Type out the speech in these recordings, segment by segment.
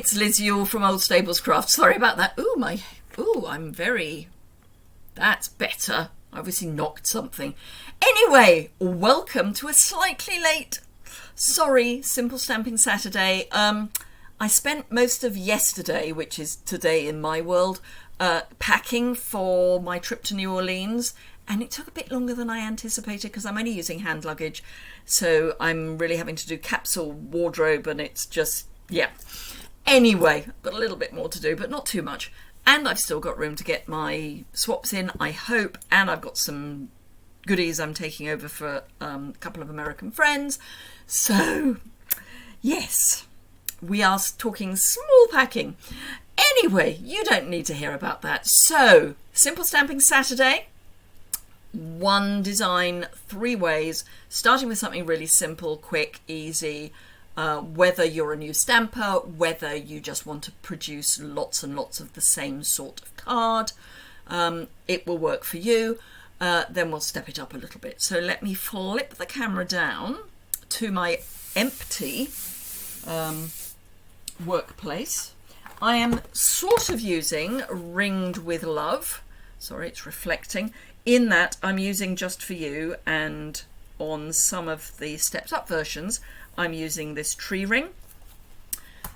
it's Liz Yuille from Old Stables Craft. Sorry about that. That's better. I obviously knocked something. Anyway, welcome to a slightly late, Simple Stamping Saturday. I spent most of yesterday, which is today in my world, packing for my trip to New Orleans, and it took a bit longer than I anticipated because I'm only using hand luggage, so I'm really having to do capsule wardrobe, and it's just, yeah. Anyway, got a little bit more to do, but not too much. And I've still got room to get my swaps in, I hope. And I've got some goodies I'm taking over for a couple of American friends. So, yes, we are talking small packing. Anyway, you don't need to hear about that. So, Simple Stamping Saturday. One design, 3 ways, starting with something really simple, quick, easy. Whether you're a new stamper, whether you just want to produce lots and lots of the same sort of card, it will work for you. Then we'll step it up a little bit. So let me flip the camera down to my empty workplace. I am sort of using Ringed with Love. Sorry, it's reflecting. In that I'm using Just For You, and on some of the stepped up versions I'm using this tree ring.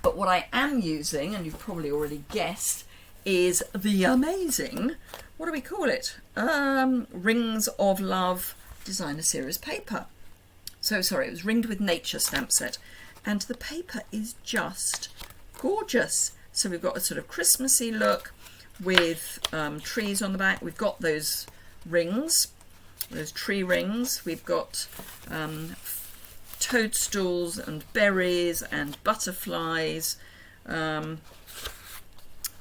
But what I am using, and you've probably already guessed, is the amazing, what do we call it? Rings of Love Designer Series paper. So sorry, it was Ringed with Nature stamp set. And the paper is just gorgeous. So we've got a sort of Christmassy look with trees on the back. We've got those rings, those tree rings. We've got toadstools and berries and butterflies.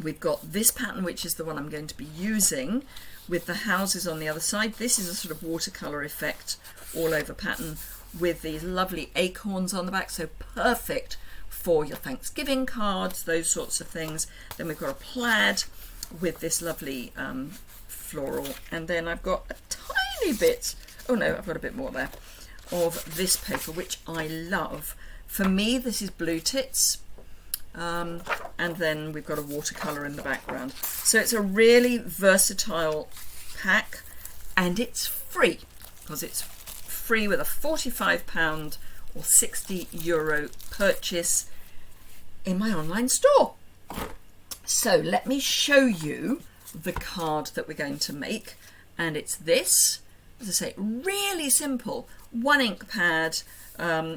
We've got this pattern, which is the one I'm going to be using, with the houses on the other side. This is a sort of watercolour effect all over pattern with these lovely acorns on the back, so perfect for your Thanksgiving cards, those sorts of things. Then we've got a plaid with this lovely floral, and then I've got a tiny bit, oh no, I've got a bit more there, of this paper, which I love. For me, this is Blue Tits, and then we've got a watercolour in the background. So it's a really versatile pack, and it's free, because it's free with a £45 or €60 purchase in my online store. So let me show you the card that we're going to make, and it's this. As I say, really simple. 1 ink pad.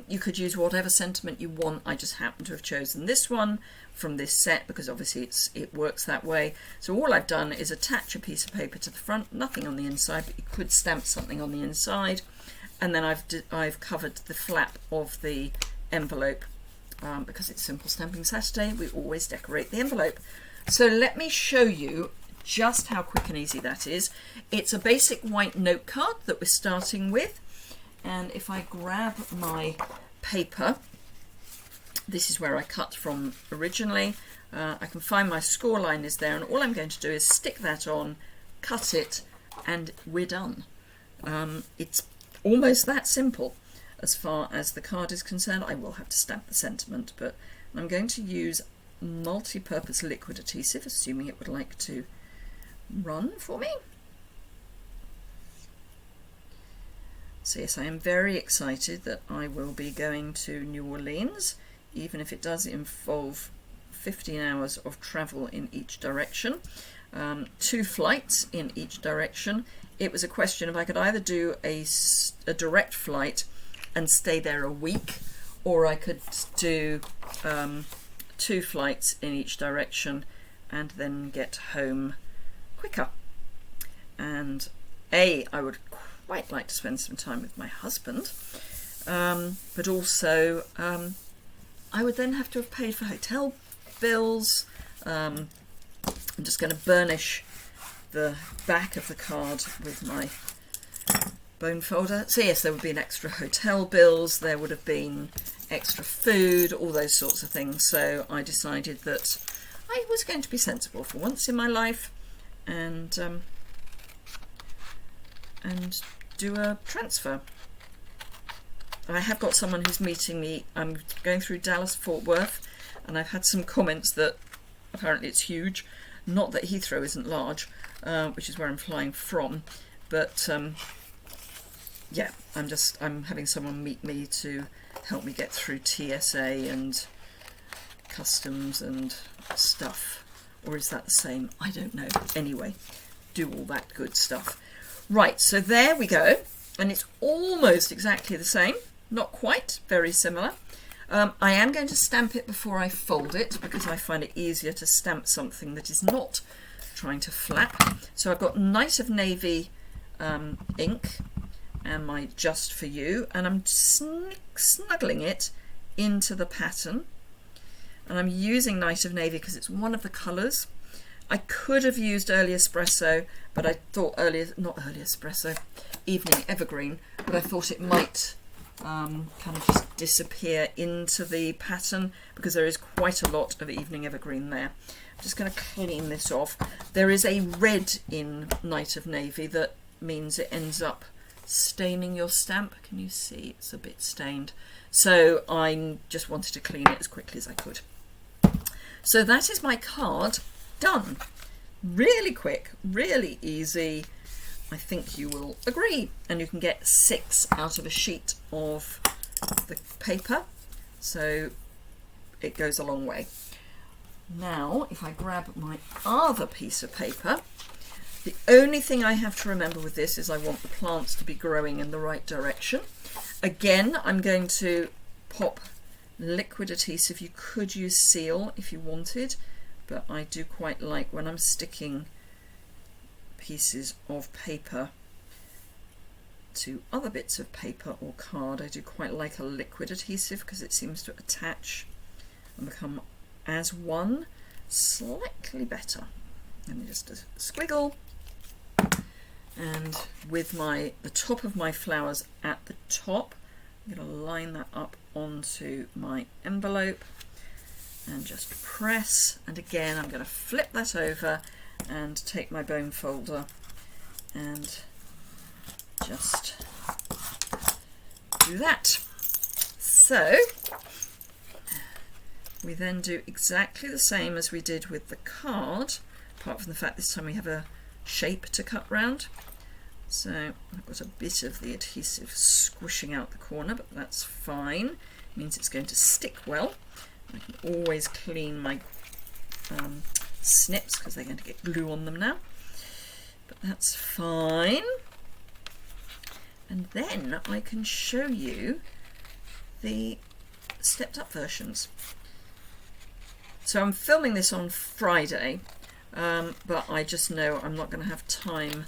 You could use whatever sentiment you want. I just happen to have chosen this one from this set because obviously it works that way. So all I've done is attach a piece of paper to the front, nothing on the inside, but you could stamp something on the inside. And then I've covered the flap of the envelope because it's Simple Stamping Saturday. We always decorate the envelope. So let me show you just how quick and easy that is. It's a basic white note card that we're starting with, and if I grab my paper, this is where I cut from originally. I can find my score line is there, and all I'm going to do is stick that on, cut it, and we're done. It's almost that simple as far as the card is concerned. I will have to stamp the sentiment, but I'm going to use multi-purpose liquid adhesive, assuming it would like to run for me. So yes, I am very excited that I will be going to New Orleans, even if it does involve 15 hours of travel in each direction, 2 flights in each direction. It was a question if I could either do a direct flight and stay there a week, or I could do 2 flights in each direction and then get home quicker. And I would quite like to spend some time with my husband, but also I would then have to have paid for hotel bills. I'm just going to burnish the back of the card with my bone folder. So yes, there would be an extra hotel bills, there would have been extra food, all those sorts of things. So I decided that I was going to be sensible for once in my life and do a transfer. I have got someone who's meeting me. I'm going through Dallas Fort Worth and I've had some comments that apparently it's huge. Not that Heathrow isn't large, which is where I'm flying from, but yeah, I'm having someone meet me to help me get through TSA and customs and stuff. Or is that the same? I don't know. Anyway, do all that good stuff. Right, so there we go. And it's almost exactly the same. Not quite, very similar. I am going to stamp it before I fold it because I find it easier to stamp something that is not trying to flap. So I've got Night of Navy ink and my Just For You, and I'm snuggling it into the pattern. And I'm using Night of Navy because it's one of the colours. I could have used Early Espresso, but I thought Evening Evergreen, but I thought it might kind of just disappear into the pattern because there is quite a lot of Evening Evergreen there. I'm just going to clean this off. There is a red in Night of Navy that means it ends up staining your stamp. Can you see? It's a bit stained. So I just wanted to clean it as quickly as I could. So that is my card done. Really quick, really easy. I think you will agree. And you can get 6 out of a sheet of the paper. So it goes a long way. Now, if I grab my other piece of paper, the only thing I have to remember with this is I want the plants to be growing in the right direction. Again, I'm going to pop liquid adhesive. You could use seal if you wanted, but I do quite like when I'm sticking pieces of paper to other bits of paper or card, I do quite like a liquid adhesive because it seems to attach and become as one slightly better. Let me just squiggle, and with the top of my flowers at the top, I'm going to line that up onto my envelope and just press, and again I'm going to flip that over and take my bone folder and just do that. So we then do exactly the same as we did with the card, apart from the fact this time we have a shape to cut round. So I've got a bit of the adhesive squishing out the corner, but that's fine. It means it's going to stick well. I can always clean my snips because they're going to get glue on them now, but that's fine. And then I can show you the stepped up versions. So I'm filming this on Friday, but I just know I'm not going to have time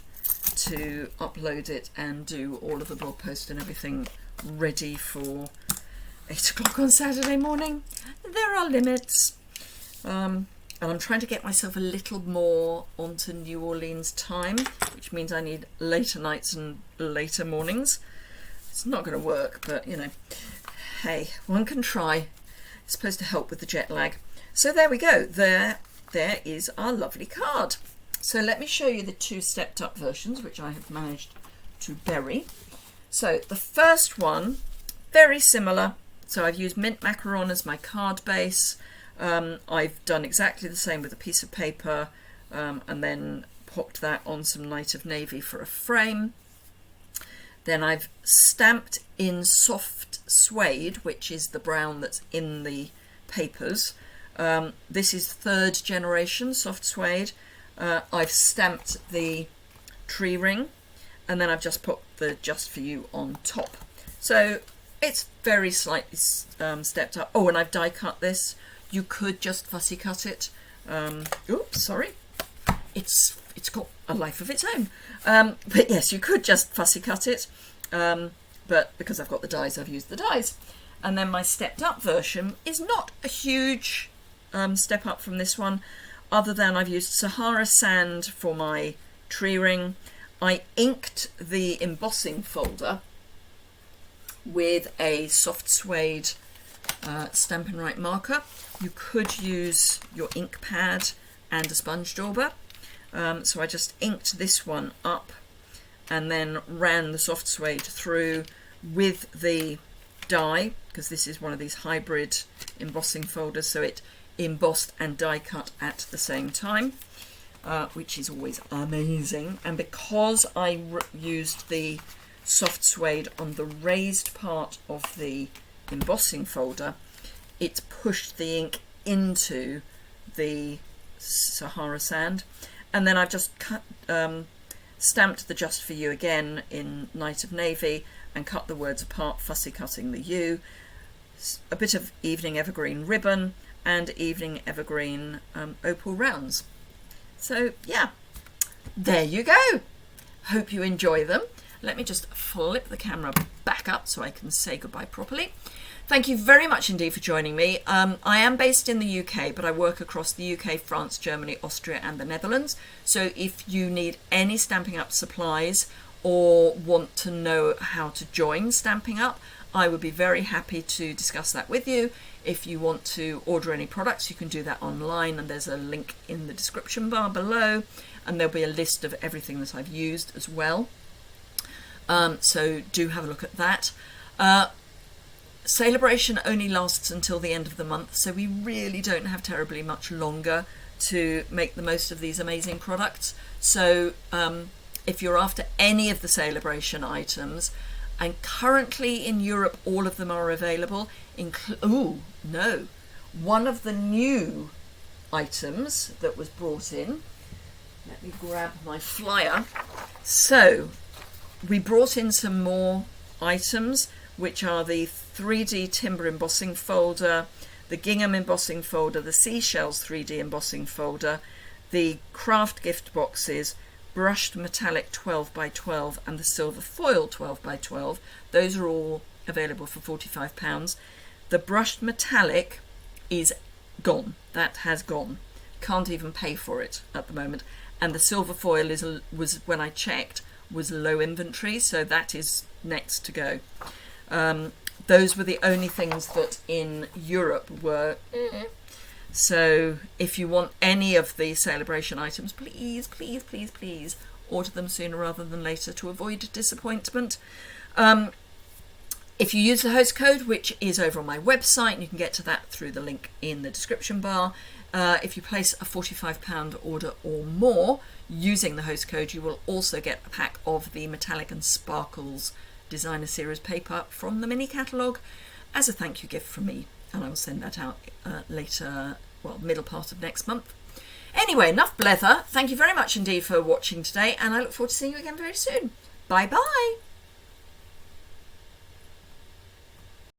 to upload it and do all of the blog post and everything ready for 8 o'clock on Saturday morning. There are limits. And I'm trying to get myself a little more onto New Orleans time, which means I need later nights and later mornings. It's not going to work, but you know, hey, one can try. It's supposed to help with the jet lag. So there we go. There is our lovely card. So let me show you the 2 stepped up versions, which I have managed to bury. So the first one, very similar. So I've used mint macaron as my card base. I've done exactly the same with a piece of paper and then popped that on some Night of Navy for a frame. Then I've stamped in soft suede, which is the brown that's in the papers. This is 3rd generation soft suede. I've stamped the tree ring, and then I've just put the Just For You on top. So it's very slightly stepped up. Oh, and I've die cut this. You could just fussy cut it. Oops, sorry. It's got a life of its own. But yes, you could just fussy cut it. But because I've got the dies, I've used the dies. And then my stepped up version is not a huge step up from this one, other than I've used Sahara sand for my tree ring. I inked the embossing folder with a soft suede Stampin' Right marker. You could use your ink pad and a sponge dauber. So I just inked this one up and then ran the soft suede through with the die, because this is one of these hybrid embossing folder, so it embossed and die cut at the same time, which is always amazing. And because I used the soft suede on the raised part of the embossing folder, it's pushed the ink into the Sahara sand. And then I've just stamped the Just For You again in Night of Navy and cut the words apart, fussy cutting the U, a bit of Evening Evergreen ribbon and Evening Evergreen opal rounds. So yeah, there you go. Hope you enjoy them. Let me just flip the camera back up so I can say goodbye properly. Thank you very much indeed for joining me. I am based in the UK, but I work across the UK, France, Germany, Austria and the Netherlands. So if you need any Stampin' Up supplies or want to know how to join Stampin' Up, I would be very happy to discuss that with you. If you want to order any products, you can do that online, and there's a link in the description bar below, and there'll be a list of everything that I've used as well. So do have a look at that. Celebration only lasts until the end of the month, so we really don't have terribly much longer to make the most of these amazing products. So if you're after any of the Celebration items, and currently in Europe all of them are available, one of the new items that was brought in, let me grab my flyer. So we brought in some more items, which are the 3D timber embossing folder, the gingham embossing folder, the seashells 3D embossing folder, the craft gift boxes, brushed metallic 12 by 12 and the silver foil 12 by 12. Those are all available for £45. The brushed metallic is gone. That has gone. Can't even pay for it at the moment. And the silver foil was, when I checked, was low inventory, so that is next to go. Those were the only things that in Europe were. So if you want any of the Celebration items, please, please, please, please order them sooner rather than later to avoid disappointment. If you use the host code, which is over on my website, and you can get to that through the link in the description bar, if you place a £45 order or more using the host code, you will also get a pack of the Metallic and Sparkles Designer Series paper from the mini catalogue as a thank you gift from me, and I will send that out later, well, middle part of next month. Anyway, enough blether. Thank you very much indeed for watching today, and I look forward to seeing you again very soon. Bye bye.